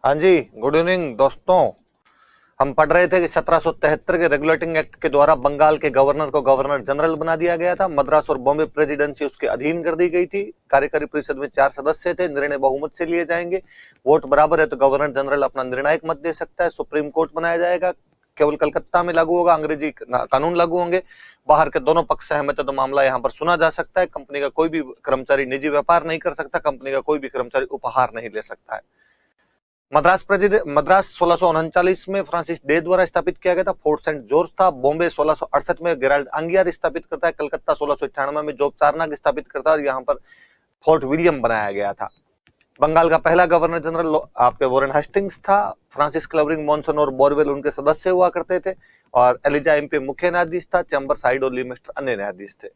हाँ जी, good evening दोस्तों। हम पढ़ रहे थे कि 1773 के रेगुलेटिंग एक्ट के द्वारा बंगाल के गवर्नर को गवर्नर जनरल बना दिया गया था। मद्रास और बॉम्बे प्रेसिडेंसी उसके अधीन कर दी गई थी। कार्यकारी परिषद में 4 सदस्य थे। निर्णय बहुमत से लिए जाएंगे। वोट बराबर है तो गवर्नर जनरल अपना निर्णायक मत दे सकता है। सुप्रीम कोर्ट बनाया जाएगा। केवल कलकत्ता में लागू होगा, अंग्रेजी कानून लागू होंगे। बाहर के दोनों पक्ष सहमत है तो मामला यहाँ पर सुना जा सकता है। कंपनी का कोई भी कर्मचारी निजी व्यापार नहीं कर सकता। कंपनी का कोई भी कर्मचारी उपहार नहीं ले सकता है। मद्रास 1639 में फ्रांसिस डे द्वारा स्थापित किया गया था। फोर्ट सेंट जॉर्ज था। बॉम्बे 1668 में गेराल्ड अंगियार स्थापित करता है। कलकत्ता 1698 में जॉब चारनाग स्थापित करता है और यहाँ पर फोर्ट विलियम बनाया गया था। बंगाल का पहला गवर्नर जनरल आपके वॉरेन हेस्टिंग्स था। फ्रांसिस क्लवरिंग मॉनसन और बोरवेल उनके सदस्य हुआ करते थे और एलिजा एमपी मुख्य न्यायाधीश था। चैम्बर साइड और लीमेस्टर अन्य न्यायाधीश थे।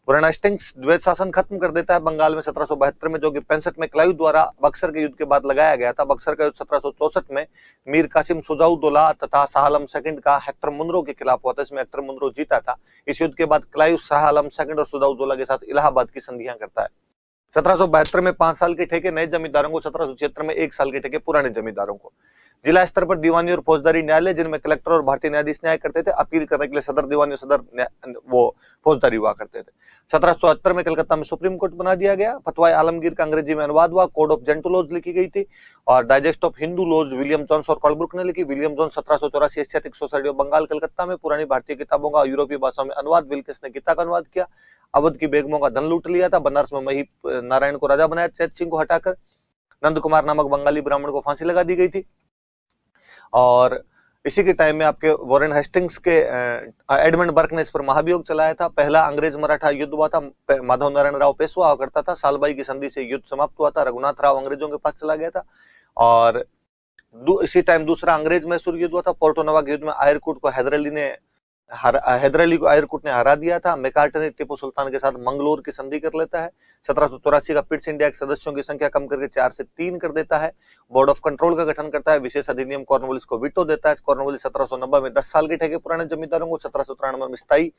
वॉरेन हेस्टिंग्स द्वैत शासन खत्म कर देता है बंगाल में 1772 में, जो कि 65 में क्लाइव द्वारा बक्सर के युद्ध के बाद लगाया गया था। बक्सर का युद्ध 1764 में मीर कासिम सुजाउद्दौला तथा शाह आलम सेकंड का हेक्टर मुनरो के खिलाफ हुआ था। इसमें हेक्टर मुनरो जीता था। इस युद्ध के बाद क्लाइव शाह आलम सेकंड और सुजाउद्दौला के साथ इलाहाबाद की संधियां करता है। 1772 में 5 साल के ठेके नए जमींदारों को, 1776 में 1 साल के ठेके पुराने जमींदारों को। जिला स्तर पर दीवानी और फौजदारी न्यायालय, जिनमें कलेक्टर और भारतीय न्यायाधीश न्याय करते थे। अपील करने के लिए सदर दीवानी और सदर वो फौजदारी हुआ करते थे। 1774 में कलकत्ता में सुप्रीम कोर्ट बना दिया गया। फतवाए आलमगीर का अंग्रेजी में अनुवाद हुआ। कोड ऑफ जेंटू लॉज लिखी गई थी और digest of Hindu laws William Jones और कॉलब्रुक ने लिखी। William Jones 1784 Asiatic Society of Bengal Calcutta में पुरानी भारतीय किताबों का यूरोपीय भाषाओं में अनुवाद विल्किस ने गीता का अनुवाद किया। अवध की बेगमों का धन लूट लिया था। बनारस में मही नारायण को राजा बनाया चैत सिंह को हटाकर। नंद कुमार नामक बंगाली ब्राह्मण को फांसी लगा दी गई थी। और इसी के टाइम में आपके वॉरेन हेस्टिंग्स के एडमंड बर्क ने इस पर महाभियोग चलाया था। पहला अंग्रेज मराठा युद्ध हुआ था। माधव नारायण राव पेशवा हुआ करता था। सालबाई की संधि से युद्ध समाप्त हुआ था। रघुनाथ राव अंग्रेजों के पास चला गया था। और इसी टाइम दूसरा अंग्रेज मैसूर युद्ध हुआ था। पोर्टो नवा के युद्ध में आयरकुट को हैदर अली को आयरकुट ने हरा दिया था। मैकार्टर टीपू सुल्तान के साथ मंगलोर की संधि कर लेता है। 1784 का पिट्स इंडिया के सदस्यों की संख्या कम करके 4 से 3 कर देता है। बोर्ड ऑफ कंट्रोल का गठन करता है। विशेष अधिनियम कॉर्नवालिस को वीटो देता है। कॉर्नवालिस 1790 में 10 साल के ठेके पुराने जमींदारों को, 1793 में स्थायी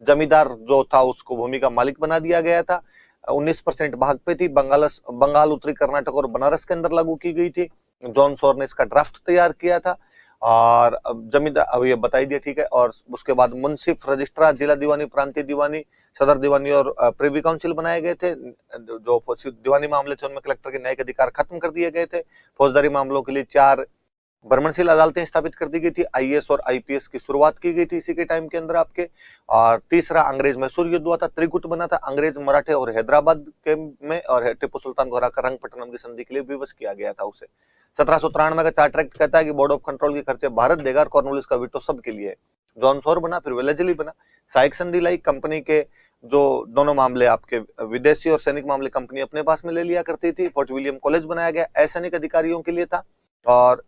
जमींदार जो था उसको भूमि का मालिक बना दिया गया था। 19% भाग पे थी। बंगाल उत्तरी कर्नाटक और बनारस के अंदर लागू की गई थी। जॉन सोर ने इसका ड्राफ्ट तैयार किया था और जमींदार अब ये बताई दिया, ठीक है। और उसके बाद मुंसिफ, रजिस्ट्रार, जिला दीवानी, प्रांतीय दीवानी, सदर दीवानी और प्रिवी काउंसिल बनाए गए थे। जो दीवानी मामले थे उनमें कलेक्टर के न्यायिक अधिकार खत्म कर दिए गए थे। फौजदारी मामलों के लिए 4 भ्रमणशील अदालतें स्थापित कर दी गई थी। आईएएस और आईपीएस की शुरुआत की गई थी इसी के टाइम के अंदर आपके। और तीसरा अंग्रेज मैसूर युद्ध हुआ था। त्रिकूट बना था। अंग्रेज, मराठे और हैदराबाद के में और टिप्पू सुल्तान को हराकर रंगपट्टनम की संधि के लिए विवश किया गया था उसे। 1793 का चार्टर एक्ट कहता है कि बोर्ड ऑफ कंट्रोल के खर्चे भारत देगा और कॉर्नवालिस का वीटो सबके लिए। जॉन सोर बना, फिर वेलेजली बना। सहायक संधि लाई। कंपनी के जो दोनों मामले आपके विदेशी और सैनिक मामले कंपनी अपने पास में ले लिया करती थी। फोर्ट विलियम कॉलेज बनाया गया, असैनिक अधिकारियों के लिए था। और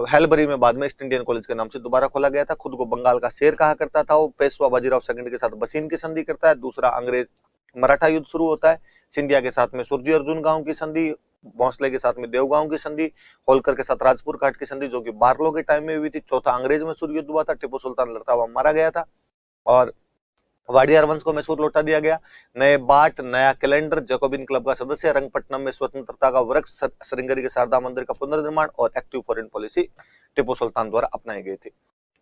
हेलबरी में बाद में ईस्ट इंडियन कॉलेज के नाम से दोबारा खोला गया था। खुद को बंगाल का शेर कहा करता था वो। पेशवा बाजीराव सेकंड के साथ बसीन की संधि करता है। दूसरा अंग्रेज मराठा युद्ध शुरू होता है। सिंधिया के साथ में सुरजी अर्जुन गांव की संधि, भोंसले के साथ में देवगांव की संधि, होलकर के साथ राजपुर घाट की संधि जो कि बार्लो के टाइम में हुई थी। चौथा अंग्रेज मैसूर युद्ध हुआ था। टिप्पू सुल्तान लड़ता हुआ मारा गया था और वाडियार वंश को मैसूर लौटा दिया गया। नए बाट, नया कैलेंडर, जैकोबिन क्लब का सदस्य, रंगपट्टनम में स्वतंत्रता का वृक्ष, श्रृंगेरी के शारदा मंदिर का पुनर्निर्माण और एक्टिव फॉरेन पॉलिसी टिप्पू सुल्तान द्वारा अपनाई गई थी।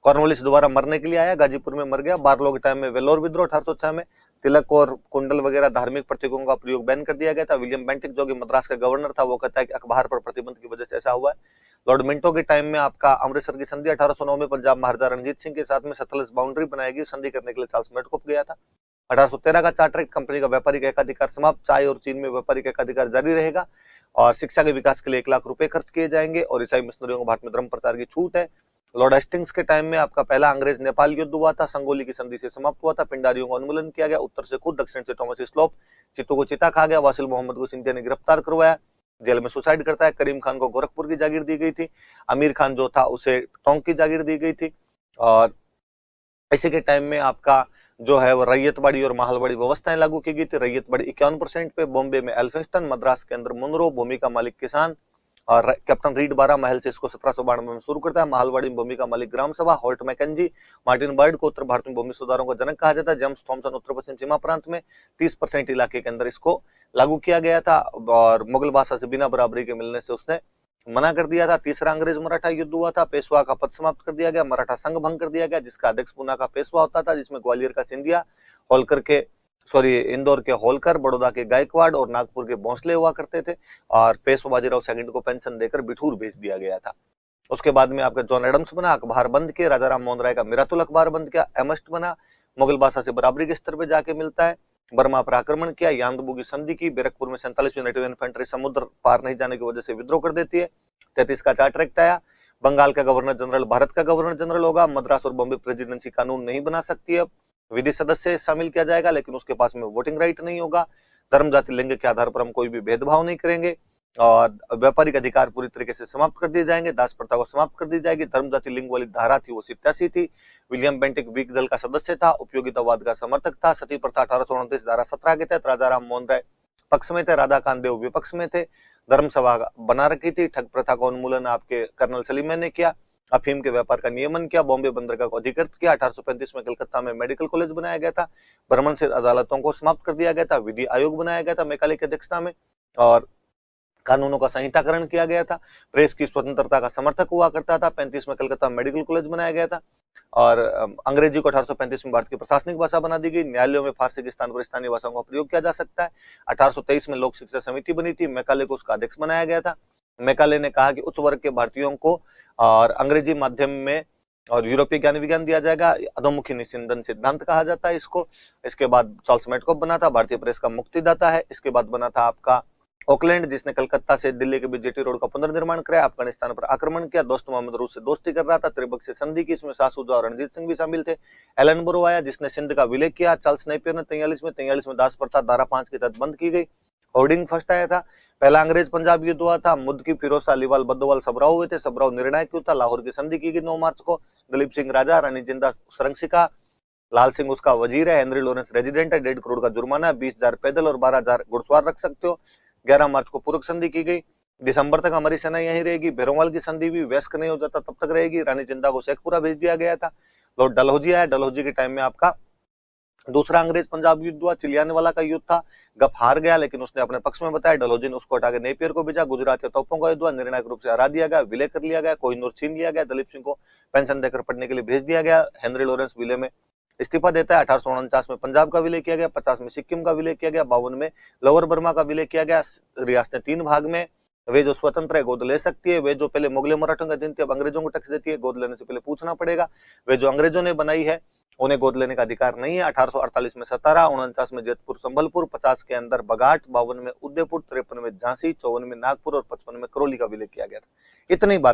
कॉर्नवालिस दोबारा मरने के लिए आया, गाजीपुर में मर गया। बार्लो के टाइम में वेलोर विद्रोह 1806 में। तिलक और कुंडल वगैरह धार्मिक प्रतीकों का प्रयोग बैन कर दिया गया था। विलियम बेंटिक जो कि मद्रास का गवर्नर था वो कहता है कि अखबार पर प्रतिबंध की वजह से ऐसा हुआ है। लॉर्ड मिंटो के टाइम में आपका अमृतसर की संधि 1809 में पंजाब महाराजा रणजीत सिंह के साथ में सतलज बाउंड्री बनाएगी। संधि करने के लिए चार्ल्स मेडकोफ गया था। 1813 का चार्टर एक्ट, कंपनी का व्यापारिक एकाधिकार समाप्त। चाय और चीन में व्यापारिक एकाधिकार जारी रहेगा और शिक्षा के विकास के लिए 1 लाख रुपए खर्च किए जाएंगे और ईसाई मिशनरियों को भारत में धर्म प्रचार की छूट है। लॉर्ड हेस्टिंग्स के टाइम में आपका पहला अंग्रेज नेपाल युद्ध हुआ था। संगोली की संधि से समाप्त हुआ था। पिंडारियों को उन्मूलन किया गया। उत्तर से खुद, दक्षिण से थॉमस स्लोप। चित्तू को चिता खा गया। वासिल मोहम्मद को सिंधिया ने गिरफ्तार करवाया, जेल में सुसाइड करता है। करीम खान को गोरखपुर की जागीर दी गई थी। अमीर खान जो था उसे टोंक की जागीर दी गई थी। और इसी के टाइम में आपका जो है वो रैयतवाड़ी और महलवाड़ी व्यवस्थाएं लागू की गई थी। रैयतवाड़ी 51% पे। बॉम्बे में एल्फिंस्टन, मद्रास के अंदर मुनरो, भूमि का मालिक किसान। और कैप्टन रीड 12 महल से इसको 1792 में शुरू करता है। महलवाड़ी में भूमि का मालिक ग्राम सभा। हॉल्ट मैकेंजी, मार्टिन बर्ड को उत्तर भारत में भूमि सुधारों का जनक कहा जाता है। जेम्स थॉमसन उत्तर पश्चिम सीमा प्रांत में 30% इलाके के अंदर इसको लागू किया गया था और मुगल बादशाह से बिना बराबरी के मिलने से उसने मना कर दिया था। तीसरा अंग्रेज मराठा युद्ध हुआ था, पेशवा का पद समाप्त कर दिया गया, मराठा संघ भंग कर दिया गया, जिसका अध्यक्ष पूना का पेशवा होता था, जिसमें ग्वालियर का सिंधिया, होलकर के इंदौर के होलकर, बड़ौदा के गायकवाड़ और नागपुर के भोंसले हुआ करते थे। और पेशवा बाजीराव सेकंड को पेंशन देकर बिठूर भेज दिया गया था। उसके बाद में आपका जॉन एडम्स बना, अखबार बंद किए, राजा राम मोहन राय का मिरातुल अखबार बंद किया, एमस्ट बना, मुगल बादशाह से बराबरी के स्तर पर जाके मिलता है, बर्मा पर आक्रमण किया, यांदबू की संधि की, बैरकपुर में 47वीं नेटिव इन्फेंट्री समुद्र पार नहीं जाने की वजह से विद्रोह कर देती है, 33 का चार्टर एक्ट आया, बंगाल का गवर्नर जनरल भारत का गवर्नर जनरल होगा, मद्रास और बॉम्बे प्रेसिडेंसी कानून नहीं बना सकती है, विधि सदस्य शामिल किया जाएगा लेकिन उसके पास में वोटिंग राइट नहीं होगा, धर्म जाति लिंग के आधार पर हम कोई भी भेदभाव नहीं करेंगे, और व्यापारिक अधिकार पूरी तरीके से समाप्त कर दिए जाएंगे, दास प्रथा को समाप्त कर दी जाएगी। धर्म जाति लिंग वाली धारा थी वो 87 थी। विलियम बेंटिक व्हिग दल का सदस्य था, उपयोगितावाद का समर्थक था। सती प्रथा 1829 धारा 17 के तहत राजा राम मोहन राय पक्ष में थे, राधा कांतदेव विपक्ष में थे। धर्म सभा बना रखी थी। ठग प्रथा का उन्मूलन आपके कर्नल सलीम ने किया। अफीम के व्यापार का नियमन किया। बॉम्बे बंदरगाह को अधिकृत किया। 1835 में कलकत्ता में मेडिकल कॉलेज बनाया गया था। ब्राह्मण से अदालतों को समाप्त कर दिया गया था। विधि आयोग बनाया गया था मैकाले की अध्यक्षता में, और कानूनों का संहिताकरण किया गया था। प्रेस की स्वतंत्रता का समर्थक हुआ करता था। 35 में कलकत्ता मेडिकल कॉलेज बनाया गया था, और अंग्रेजी को 1835 में भारत की प्रशासनिक भाषा बना दी गई। न्यायालयों में फारसी के स्थान पर स्थानीय भाषाओं का प्रयोग किया जा सकता है। 1823 में लोक शिक्षा समिति बनी थी। मैकाले को उसका अध्यक्ष बनाया गया था। मैकाले ने कहा कि उच्च वर्ग के भारतीयों को और अंग्रेजी माध्यम में और यूरोपीय ज्ञान विज्ञान दिया जाएगा। अधोमुखी निस्यंदन सिद्धांत कहा जाता है इसको। इसके बाद चार्ल्स मेडकॉफ बना था, भारतीय प्रेस का मुक्तिदाता है। इसके बाद बना था आपका ऑकलैंड, जिसने कलकत्ता से दिल्ली के बीच जेटी रोड का पुनर्निर्माण कराया। अफगानिस्तान पर आक्रमण किया। दोस्त मोहम्मद रूस से दोस्ती कर रहा था। त्रिपक्षीय संधि की, इसमें सासूजा और रणजीत सिंह भी शामिल थे। एलन बुरो आया, जिसने सिंध का विलय किया। चार्ल्स नेपियर ने 43 में दास प्रथा धारा 5 के तहत बंद की गई। होर्डिंग फर्स्ट आया था। पहला अंग्रेज पंजाब युद्ध हुआ था। मुद्द की फिरोज शाह अलीवाल बद्दोवाल सबराव हुए थे। सबराव निर्णायक क्यों था? लाहौर की संधि की गई 9 मार्च को। दलीप सिंह राजा, रानी जिंदा सुरंग शिका, लाल सिंह उसका वजीर है। हेनरी लॉरेंस रेजिडेंट है। 1.5 करोड़ का जुर्माना, 20,000 पैदल और 12,000 घुड़सवार रख सकते हो। 11 मार्च को पूर्व संधि की गई। दिसंबर तक हमारी सेना यहीं रहेगी। भैरोवाल की संधि भी वयस्क नहीं हो जाता तब तक रहेगी। रानी जिंदा को शेखपुरा भेज दिया गया था। लॉर्ड डलहौजी आया। डलहौजी के टाइम में आपका दूसरा अंग्रेज पंजाब युद्ध हुआ। चिलियानेवाला का युद्ध था। गप हार गया लेकिन उसने अपने पक्ष में बताया। डलहौजी ने उसको हटा के नेपियर को भेजा। गुजरात के तोपों का युद्ध हुआ। निर्णायक रूप से हरा दिया गया, विलय कर लिया गया, कोहिनूर छीन लिया गया। दलीप सिंह को पेंशन देकर पढ़ने के लिए भेज दिया गया। हेनरी लॉरेंस विलय में इस्तीफा देता है। 1849 में पंजाब का विलय किया गया। 50 में सिक्किम का विलय किया गया। 52 में लोअर बर्मा का विलय किया गया। रियासतें 3 भाग में। वे जो स्वतंत्र है गोद ले सकती है। वे जो पहले मुगल मराठों के अधीन थी अब अंग्रेजों को टैक्स देती है। गोद लेने से पहले पूछना पड़ेगा। वे जो अंग्रेजों ने बनाई है उन्हें गोद लेने का अधिकार नहीं है। 1848 में सतारा, 49 में जैतपुर संबलपुर, 50 के अंदर बघाट, 52 में उदयपुर, 53 में झांसी, 54 में नागपुर और 55 में करौली का विलय किया गया था। इतनी बात